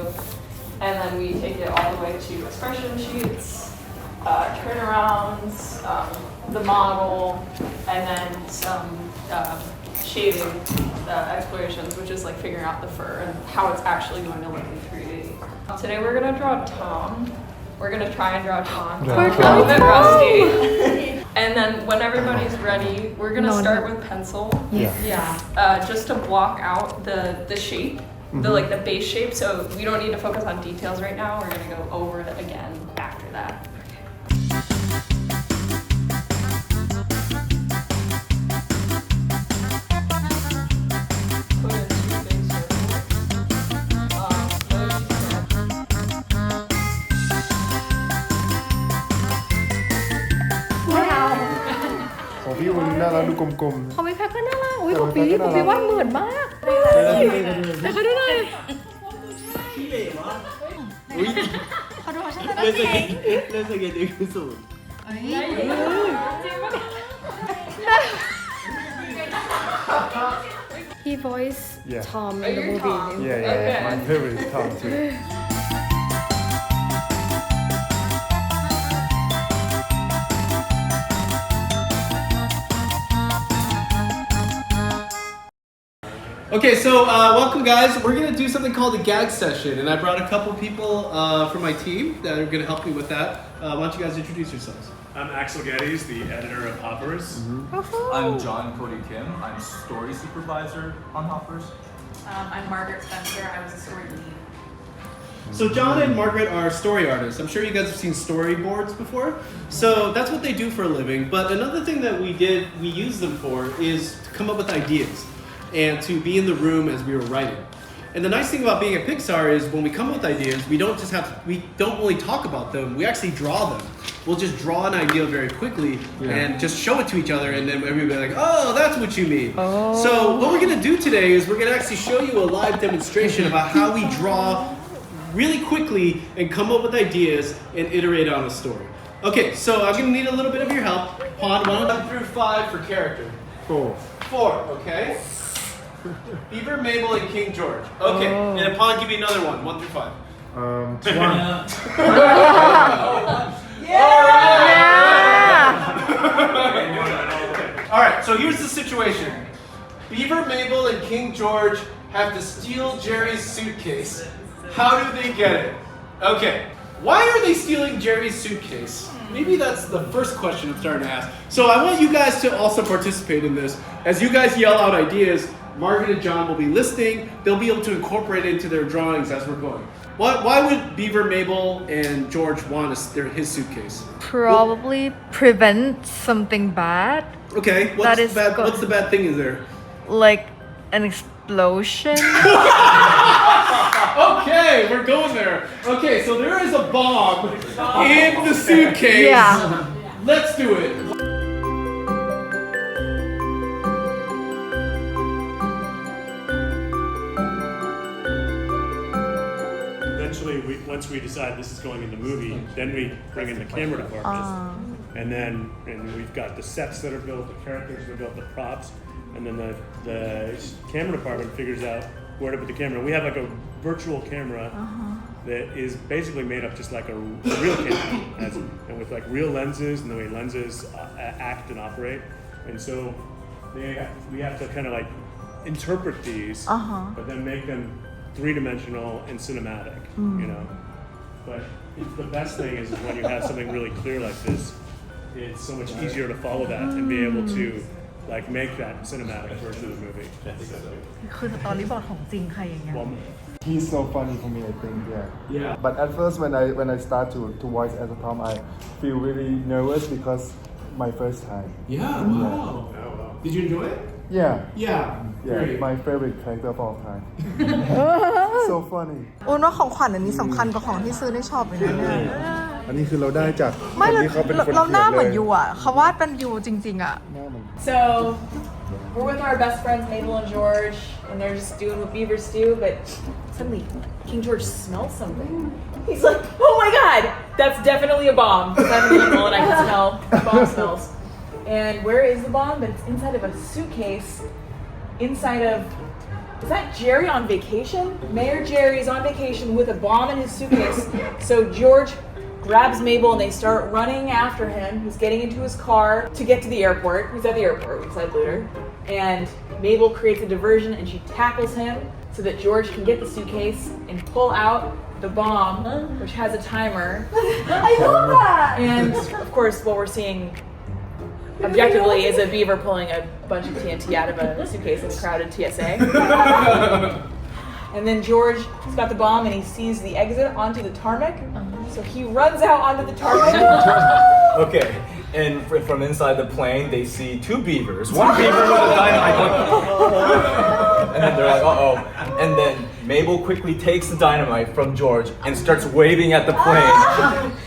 [SPEAKER 13] And then we take it all the way to expression sheets, turnarounds, the model, and then some shading explorations, which is like figuring out the fur and how it's actually going to look in 3D. Today we're going to draw Tom. We're going to try and draw Tom. We're a little bit rusty. And then when everybody's ready, we're going to start with pencil. Yeah. Just to block out the shape, the base shape, so we don't need to focus on details right now. We're going to go over it again after that.
[SPEAKER 2] Wow.
[SPEAKER 7] ของพี่วันนี้น่ารักดูกลม
[SPEAKER 6] ของพี่แพทก็น่ารักอุ้ยของพี่วาดเหมือนมาก
[SPEAKER 7] ๆ
[SPEAKER 6] เขาดูหน่อย He voiced Tom in the movie.
[SPEAKER 7] Yeah. My favorite is Tom too.
[SPEAKER 3] Okay, so welcome guys. We're gonna do something called a gag session, and I brought a couple people from my team that are gonna help me with that. Why don't you guys introduce yourselves?
[SPEAKER 14] I'm Axel Geddes, the editor of Hoppers.
[SPEAKER 15] I'm John Cody Kim. I'm story supervisor on Hoppers.
[SPEAKER 16] I'm Margaret Spencer. I was a story lead.
[SPEAKER 3] So John and Margaret are story artists. I'm sure you guys have seen storyboards before. So that's what they do for a living. But another thing that we use them for is to come up with ideas and to be in the room as we were writing. And the nice thing about being at PIXAR is when we come up with ideas, we don't only talk about them, we actually draw them. We'll just draw an idea very quickly and just show it to each other, and then everybody will be like, oh, that's what you mean. Oh. So what we're gonna do today is we're gonna actually show you a live demonstration about how we draw really quickly and come up with ideas and iterate on a story. Okay, so I'm gonna need a little bit of your help. Pond, 1 through 5 for character. 4, okay? Beaver, Mabel, and King George. Okay, and Pond, give me another one, 1 through 5.
[SPEAKER 7] 1.
[SPEAKER 3] All right, so here's the situation. Beaver, Mabel, and King George have to steal Jerry's suitcase. How do they get it? Okay, why are they stealing Jerry's suitcase? Maybe that's the first question I'm starting to ask. So I want you guys to also participate in this. As you guys yell out ideas, Margaret and John will be listening. They'll be able to incorporate it into their drawings as we're going. Why would Beaver, Mabel, and George want his suitcase?
[SPEAKER 6] Probably prevent something bad.
[SPEAKER 3] Okay, what's the bad thing is there?
[SPEAKER 6] Like an explosion.
[SPEAKER 3] Okay, we're going there. Okay, so there is a bomb in the suitcase.
[SPEAKER 6] Yeah.
[SPEAKER 3] Let's do it.
[SPEAKER 14] Eventually, once we decide this is going in the movie, then we bring in the camera department. And we've got the sets that are built, the characters that are built, the props, and then the camera department figures out where to put the camera. We have like a virtual camera that is basically made up just like a real camera, and with like real lenses and the way lenses act and operate. And so we have to kind of like interpret these, but then make them three-dimensional and cinematic, you know. But the best thing is when you have something really clear like this, it's so much easier to follow that and be able to like make that cinematic version of the movie.
[SPEAKER 6] คือสตอรี่บอร์ดของจริงค่ะอย่างเงี้ย
[SPEAKER 7] He's so funny for me, I think. Yeah. But at first, when I start to voice as a Tom, I feel really nervous because my first time.
[SPEAKER 3] Yeah. Wow. Did you enjoy it?
[SPEAKER 7] Yeah. My favorite character of all time. So funny.
[SPEAKER 1] โอ้นว่าของขวัญอันนี้สำคัญกว่าของที่ซื้อในช็อปอีกนะเนี่ย
[SPEAKER 7] อันนี้คือเราได้จาก
[SPEAKER 1] ไม่
[SPEAKER 7] ที่เขาเป็นคน
[SPEAKER 1] เราหน้าเหมือน
[SPEAKER 7] เขียนเลย
[SPEAKER 1] ยูอ่ะเขาวาดเป็นยูจริงๆอ่ะ
[SPEAKER 16] So we're with our best friends Mabel and George, and they're just doing what beavers do. But suddenly, King George smells something. He's like, "Oh my God, that's definitely a bomb!" Because I'm an animal and I can smell bomb smells. And where is the bomb? But it's inside of a suitcase. Inside of, is that Jerry on vacation? Mayor Jerry is on vacation with a bomb in his suitcase. So George grabs Mabel and they start running after him. He's getting into his car to get to the airport. He's at the airport with Side Looter. And Mabel creates a diversion and she tackles him so that George can get the suitcase and pull out the bomb, which has a timer.
[SPEAKER 2] I love that!
[SPEAKER 16] And of course, what we're seeing objectively is a beaver pulling a bunch of TNT out of a suitcase in a crowded TSA. And then George has got the bomb and he sees the exit onto the tarmac. So he runs out onto the tarmac.
[SPEAKER 15] Okay, and from inside the plane, they see two beavers. One beaver with a dynamite. And then they're like, uh-oh. And then Mabel quickly takes the dynamite from George and starts waving at the plane.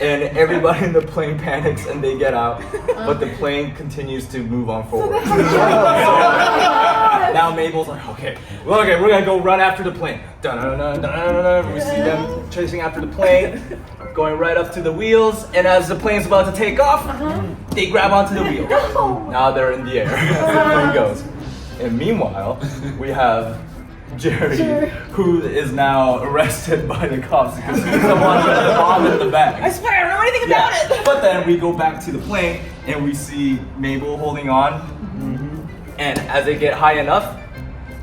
[SPEAKER 15] And everybody in the plane panics and they get out. But the plane continues to move on forward. Now Mabel's like, okay, we're gonna go run after the plane. Dun-dun-dun-dun-dun-dun. We see them chasing after the plane, going right up to the wheels, and as the plane's about to take off, they grab onto the wheel. Now they're in the air as the plane goes. And meanwhile, we have Jerry, who is now arrested by the cops because he's the one with the bomb in the bag.
[SPEAKER 16] I swear, I don't know anything about it.
[SPEAKER 15] But then we go back to the plane and we see Mabel holding on. And as they get high enough,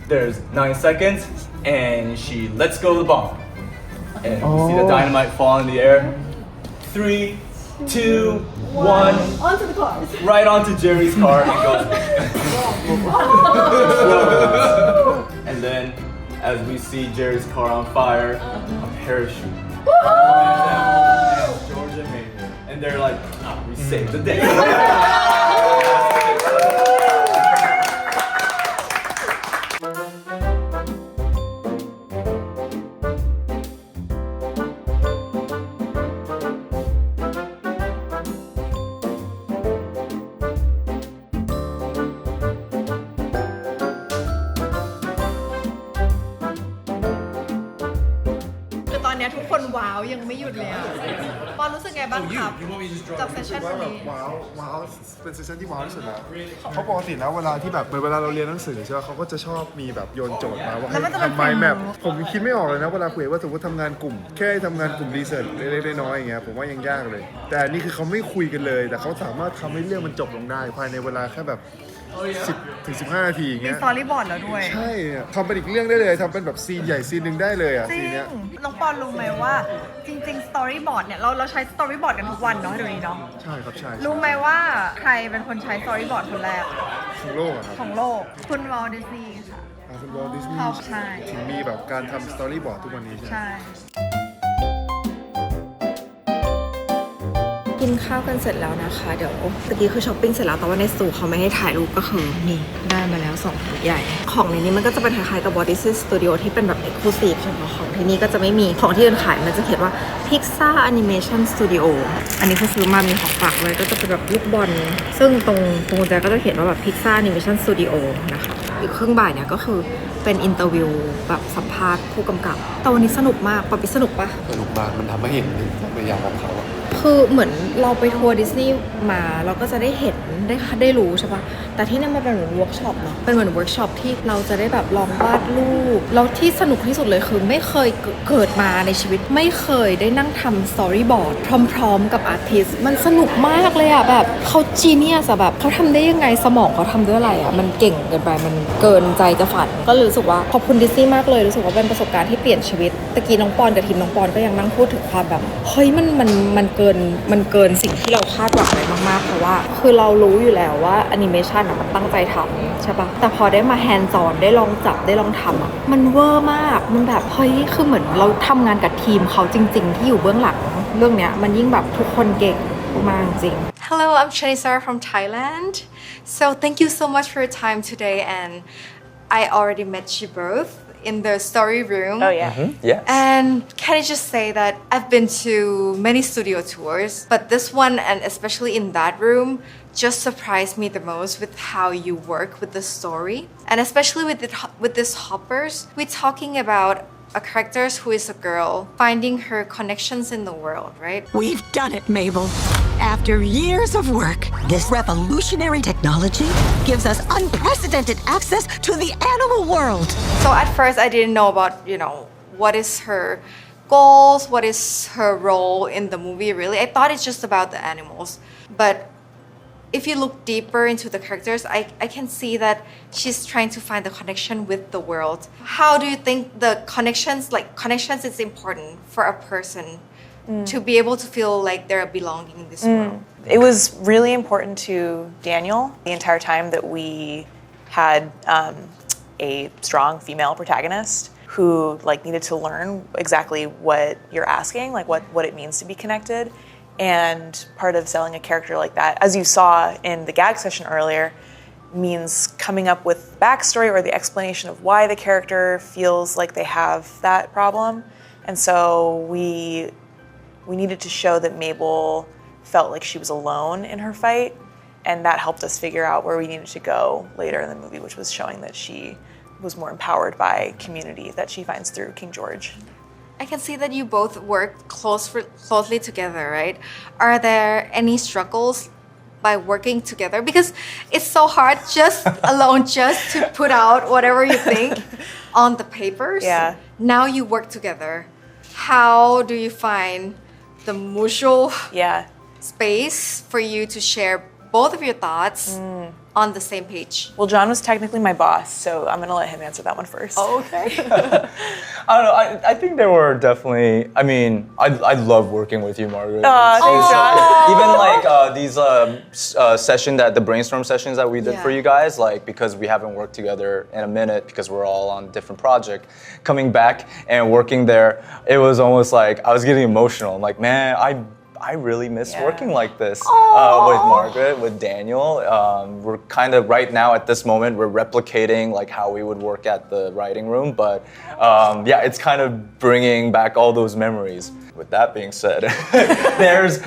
[SPEAKER 15] there's 9 seconds, and she lets go of the bomb. And you see the dynamite fall in the air. 3, 2, 1.
[SPEAKER 16] Onto the cars.
[SPEAKER 15] Right onto Jerry's car and goes. And then, as we see Jerry's car on fire, a parachute. And George and Mabel. And they're like, oh, we saved the day.
[SPEAKER 6] คือตอนเนี้ยทุกคนว้าวยังไม่หยุดเลยอะปอนรู้สึกไงบ้างครับจากเซสชั่น
[SPEAKER 7] ว่า
[SPEAKER 6] วัน
[SPEAKER 7] แบบ
[SPEAKER 6] นี้
[SPEAKER 7] ว้าวเป็นเซสชั่นที่ว้าวที่สุดแล้วเพราะปกติแล้วเวลาที่แบบเหมือนเวลาเราเรียนหนังสือใช่ไหมเขาก็จะชอบมีแบบโยนโจทย์มาว่าให้ทำไมแมปผมคิดไม่ออกเลยนะเวลาคุยว่าสมมติทำงานกลุ่มแค่ทำงานกลุ่มรีเสิร์ชเล็กๆน้อยๆอย่างเงี้ยผมว่ายังยากเลย แต่อันนี่คือเขาไม่คุยกันเลย แต่เขาสามารถทำให้เรื่องมันจบลงได้ภายในเวลาแค่แบบ10 ถึง 15 นาทีอย่าง
[SPEAKER 6] มี
[SPEAKER 7] เงี้ย
[SPEAKER 6] สตอรี่บอร์ดแล้วด้วย
[SPEAKER 7] ใช่ทำเป็นอีกเรื่องได้เลยทำเป็นแบบซีนใหญ่ซีนหนึ่งได้เลยอ่ะ
[SPEAKER 6] จริ
[SPEAKER 7] ซีน
[SPEAKER 6] ง
[SPEAKER 7] เนี้ย
[SPEAKER 6] น้องปอนรู้ไหมว่าจริงๆสตอรี่บอร์ดเนี่ยเราใช้สตอรี่บอร์ดกันทุกวันเนาะเดี๋ยวนี้เนาะ
[SPEAKER 7] ใช่ครับใช่
[SPEAKER 6] รู้ไหมว่าใครเป็นคนใช้สตอรี่บอร์ดคนแรก
[SPEAKER 7] ของโลกอะครับ
[SPEAKER 6] ของโลกคุณวอลดิสนีย์ค่ะ
[SPEAKER 7] คุณวอลดิสนีย์
[SPEAKER 6] ใช่
[SPEAKER 7] ถึงมีแบบการทำสตอรี่บอร์ดทุกวันนี้ใช่ไหม
[SPEAKER 6] ใช่
[SPEAKER 1] กินข้าวกันเสร็จแล้วนะคะ เดี๋ยวตะกี้คือช้อปปิ้งเสร็จแล้วแต่ว่าในสตูเขาไม่ให้ถ่ายรูปก็คือนี่ได้มาแล้ว2ถุงใหญ่ ของในนี้มันก็จะเป็นคล้ายๆกับ PIXAR Studio ที่เป็นแบบ Exclusive เฉพาะของที่นี่ก็จะไม่มีของที่อื่นขายมันจะเขียนว่า PIXAR Animation Studio อันนี้คือซื้อมามีของฝากเลยก็จะเป็นแบบลูกบอลซึ่งตรงกุญแจก็จะเขียนว่าแบบ PIXAR Animation Studio นะคะอีกครึ่งบ่ายเนี่ยก็คือเป็นอินเตอร์วิวแบบสัมภาษณ์ผู้กำกับแต่วันนี้สนุกมากปะปิ๊สนุกปะ
[SPEAKER 17] สนุกมากมันทำให้เห็นถึงความพยายามของเขาอะ
[SPEAKER 1] คือเหมือนเราไปทัวร์ดิสนีย์มาเราก็จะได้เห็นได้รู้ใช่ปะแต่ที่นี่มันเป็นเหมือนเวิร์กช็อปเนาะเป็นเหมือนเวิร์กช็อปที่เราจะได้แบบลองวาดรูปแล้วที่สนุกที่สุดเลยคือไม่เคยเกิดมาในชีวิตไม่เคยได้นั่งทำสตอรี่บอร์ดพร้อมๆกับอาร์ติสต์มันสนุกมากเลยอะแบบเขาจีเนียสอะแบบเขาทำได้ยังไงสมองเขาทำด้วยอะไรอะมันเก่งเกินไปมันเกินใจจะฝันก็เลยรู้สึกว่าขอบคุณดิสนีย์มากเลยรู้สึกว่าเป็นประสบการณ์ที่เปลี่ยนชีวิตตะกี้น้องปอนกับทีมน้องปอนก็ยังนั่งพูดถึงความแบบเฮ้ยมันเกินสิ่งที่เราคาดหวังไว้มากๆเพราะว่าคือเรารู้อยู่แล้วว่าแอนิเมชันอะมันตั้งใจทำใช่ปะแต่พอได้มาแฮนด์ซอนได้ลองจับได้ลองทำอะมันเวอร์มากมันแบบเฮ้ยคือเหมือนเราทำงานกับทีมเขาจริงๆที่อยู่เบื้องหลังเรื่องเนี้ยมันยิ่งแบบทุกคนเก่งมากจริง
[SPEAKER 2] Hello, I'm Chanisara from Thailand. So thank you so much for your time today, and I already met you both in the story room.
[SPEAKER 16] Oh yeah.
[SPEAKER 17] Yes.
[SPEAKER 2] And can I just say that I've been to many studio tours, but this one, and especially in that room, just surprised me the most with how you work with the story. And especially with this Hoppers, we're talking about a character who is a girl finding her connections in the world, right?
[SPEAKER 18] We've done it, Mabel. After years of work, this revolutionary technology gives us unprecedented access to the animal world.
[SPEAKER 2] So at first I didn't know about, what is her goals, what is her role in the movie really. I thought it's just about the animals. But if you look deeper into the characters, I can see that she's trying to find the connection with the world. How do you think the connections is important for a person to be able to feel like they're belonging in this world?
[SPEAKER 19] It was really important to Daniel the entire time that we had a strong female protagonist who needed to learn exactly what you're asking, what it means to be connected. And part of selling a character like that, as you saw in the gag session earlier, means coming up with backstory or the explanation of why the character feels like they have that problem. And so we needed to show that Mabel felt like she was alone in her fight, and that helped us figure out where we needed to go later in the movie, which was showing that she was more empowered by community that she finds through King George.
[SPEAKER 2] I can see that you both work closely together, right? Are there any struggles by working together? Because it's so hard just alone just to put out whatever you think on the papers.
[SPEAKER 19] Yeah.
[SPEAKER 2] Now you work together. How do you find the mutual space for you to share both of your thoughts
[SPEAKER 6] on the same page?
[SPEAKER 19] Well, John was technically my boss, so I'm gonna let him answer that one first.
[SPEAKER 6] Oh, okay.
[SPEAKER 15] I don't know. I think there were definitely. I mean, I love working with you, Margaret.
[SPEAKER 19] Thanks, John.
[SPEAKER 15] Even like these the brainstorm sessions that we did for you guys, like because we haven't worked together in a minute because we're all on different project. Coming back and working there, it was almost like I was getting emotional. I'm like, man, I really miss working like this with Margaret, with Daniel. We're kind of right now at this moment we're replicating like how we would work at the writing room, but it's kind of bringing back all those memories. With that being said, there's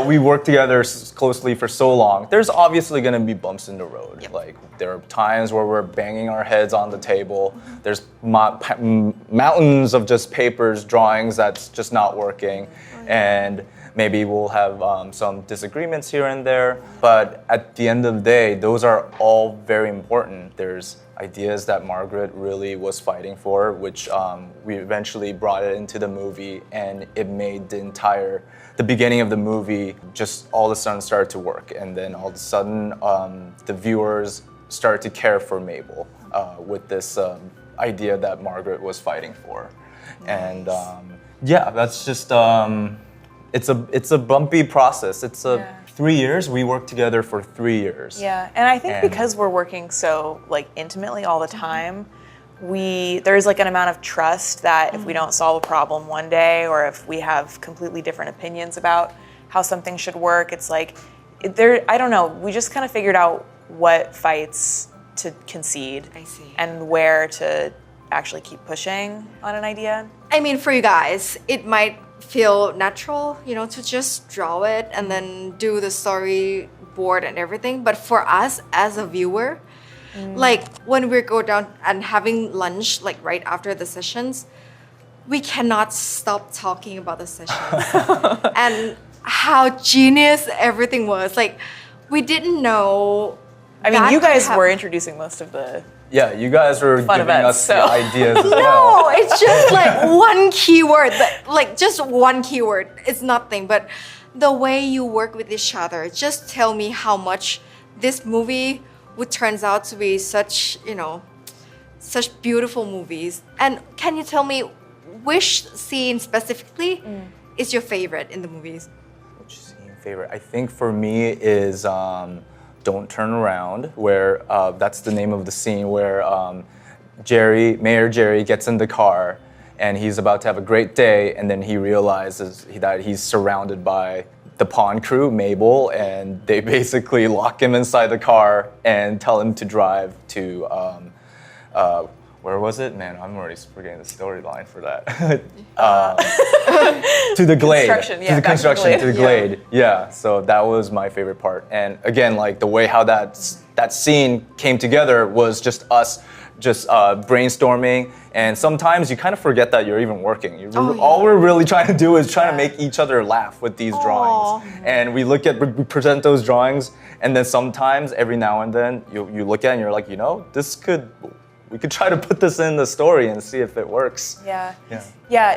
[SPEAKER 15] we worked together closely for so long. There's obviously going to be bumps in the road. Yep. Like there are times where we're banging our heads on the table. There's mountains of just papers, drawings that's just not working, and maybe we'll have some disagreements here and there, but at the end of the day, those are all very important. There's ideas that Margaret really was fighting for, which we eventually brought it into the movie, and it made the beginning of the movie just all of a sudden started to work, and then all of a sudden the viewers started to care for Mabel with this idea that Margaret was fighting for. Nice. And that's just it's a bumpy process. It's 3 years. We worked together for 3 years.
[SPEAKER 19] Yeah, and I think because we're working so like intimately all the time, there's like an amount of trust that if we don't solve a problem one day, or if we have completely different opinions about how something should work, it's like I don't know. We just kind of figured out what fights to concede. I see. And where to actually keep pushing on an idea.
[SPEAKER 6] I mean, for you guys, it might feel natural, to just draw it and then do the storyboard and everything. But for us as a viewer, like when we go down and having lunch, like right after the sessions, we cannot stop talking about the sessions and how genius everything was. Like we didn't know.
[SPEAKER 19] I mean, you guys were introducing most of the.
[SPEAKER 15] Yeah, you guys were giving us the ideas as well.
[SPEAKER 6] No, it's just like one keyword, like just one keyword. It's nothing, but the way you work with each other, just tell me how much this movie would turns out to be such beautiful movies. And can you tell me which scene specifically is your favorite in the movies?
[SPEAKER 15] Which scene favorite? I think for me is Don't Turn Around, where that's the name of the scene where Mayor Jerry gets in the car and he's about to have a great day, and then he realizes that he's surrounded by the pawn crew, Mabel, and they basically lock him inside the car and tell him to drive to where was it? Man, I'm already forgetting the storyline for that. To the Glade. To the Glade. Yeah, so that was my favorite part. And again, like the way how that scene came together was just us brainstorming, and sometimes you kind of forget that you're even working. All we're really trying to do is trying to make each other laugh with these drawings. And we present those drawings, and then sometimes every now and then you look at it and you're like, we could try to put this in the story and see if it works.
[SPEAKER 19] Yeah,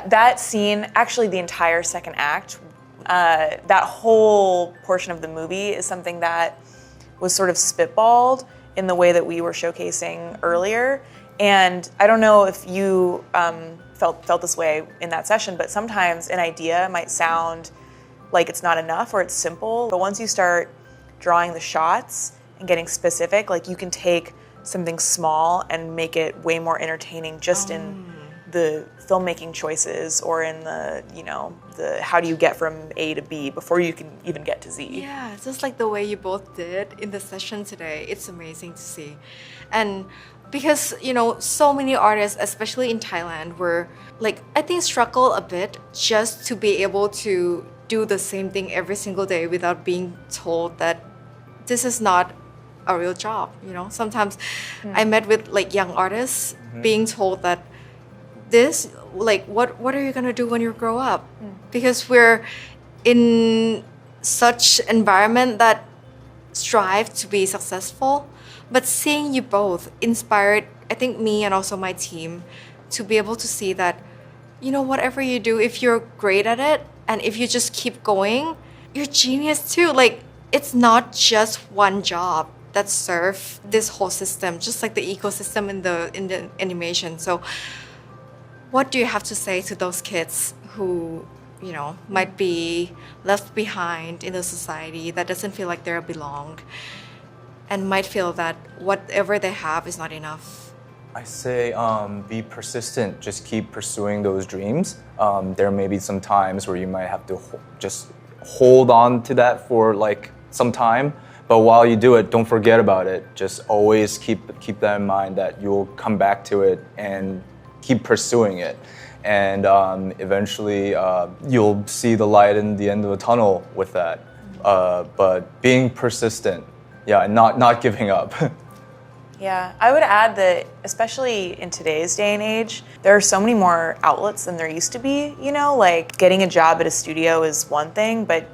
[SPEAKER 19] that scene, actually the entire second act, that whole portion of the movie is something that was sort of spitballed in the way that we were showcasing earlier. And I don't know if you felt this way in that session, but sometimes an idea might sound like it's not enough or it's simple. But once you start drawing the shots and getting specific, like you can take something small and make it way more entertaining just in the filmmaking choices, or in the how do you get from A to B before you can even get to Z.
[SPEAKER 6] Yeah, just like the way you both did in the session today. It's amazing to see. And because, so many artists, especially in Thailand, were I think struggle a bit just to be able to do the same thing every single day without being told that this is not a real job. Sometimes I met with young artists being told that this, what are you gonna do when you grow up? Because we're in such environment that strive to be successful. But seeing you both inspired, I think, me and also my team to be able to see that, whatever you do, if you're great at it and if you just keep going, you're genius too. It's not just one job. that serve this whole system, just like the ecosystem in the animation. So what do you have to say to those kids who, you know, might be left behind in the society, that doesn't feel like they belong, and might feel that whatever they have is not enough?
[SPEAKER 20] I say be persistent, just keep pursuing those dreams. There may be some times where you might have to just hold on to that for like some time, but while you do it, don't forget about it. Just always keep that in mind that you'll come back to it and keep pursuing it. And eventually you'll see the light in the end of the tunnel with that. But being persistent, yeah, and not giving up.
[SPEAKER 19] Yeah, I would add that especially in today's day and age, there are so many more outlets than there used to be, you know, like getting a job at a studio is one thing, but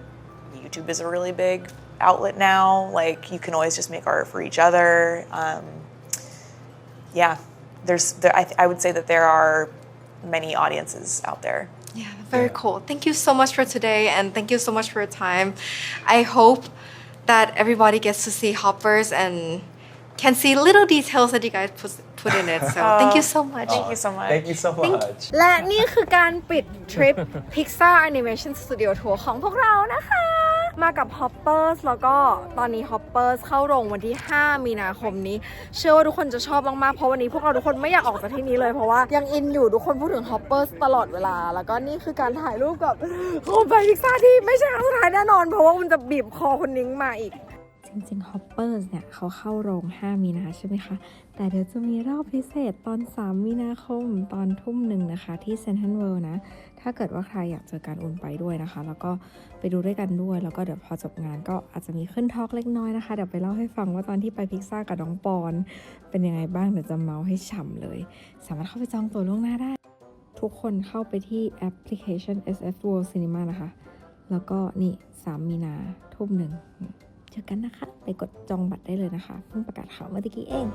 [SPEAKER 19] YouTube is a really big outlet now. Like you can always just make art for each other. Yeah, I would say that there are many audiences out there.
[SPEAKER 6] Yeah, very cool. Thank you so much for today, and thank you so much for your time. I hope that everybody gets to see Hoppers and can see little details that you guys put in it. So thank you so much.
[SPEAKER 19] Thank you so much.
[SPEAKER 20] Thank you so much.
[SPEAKER 6] และนี่คือการปิดทริป PIXAR Animation Studio Tour ของพวกเรานะคะ มากับ Hoppers แล้วก็ตอนนี้ Hoppers เข้าโรงวันที่ 5 มีนาคมนี้ เชื่อว่าทุกคนจะชอบมากๆ เพราะวันนี้พวกเราทุกคนไม่อยากออกจากที่นี้เลยเพราะว่ายังอินอยู่ทุกคนพูดถึง Hoppers ตลอดเวลา แล้วก็นี่คือการถ่ายรูปกับโคมไฟ PIXAR ที่ไม่ใช่ครั้งสุดท้ายแน่นอนเพราะว่ามันจะบีบคอคนนิ้งมาอีก จริงๆ Hoppers เนี่ยเขาเข้าโรง 5 มีนาใช่ไหมคะ แต่เดี๋ยวจะมีรอบพิเศษตอน 3 มีนาคมตอน 1:00 นะคะที่เซ็นทรัลเวิลด์นะ ถ้าเกิดว่าใครอยากเจอการอุ่นไปด้วยนะคะ แล้วก็ไปดูด้วยกันด้วย แล้วก็เดี๋ยวพอจบงานก็อาจจะมีขึ้นทอล์กเล็กน้อยนะคะ เดี๋ยวไปเล่าให้ฟังว่าตอนที่ไปพิกซ่ากับน้องปอนเป็นยังไงบ้างเดี๋ยวจะเมาให้ฉ่ำเลย สามารถเข้าไปจองตั๋วล่วงหน้าได้ ทุกคนเข้าไปที่แอปพลิเคชัน SF World Cinema นะคะ แล้วก็นี่ 3 มีนา 1:00 เจอกันนะคะ ไปกดจองบัตรได้เลยนะคะ เพิ่งประกาศข่าวเมื่อกี้เอง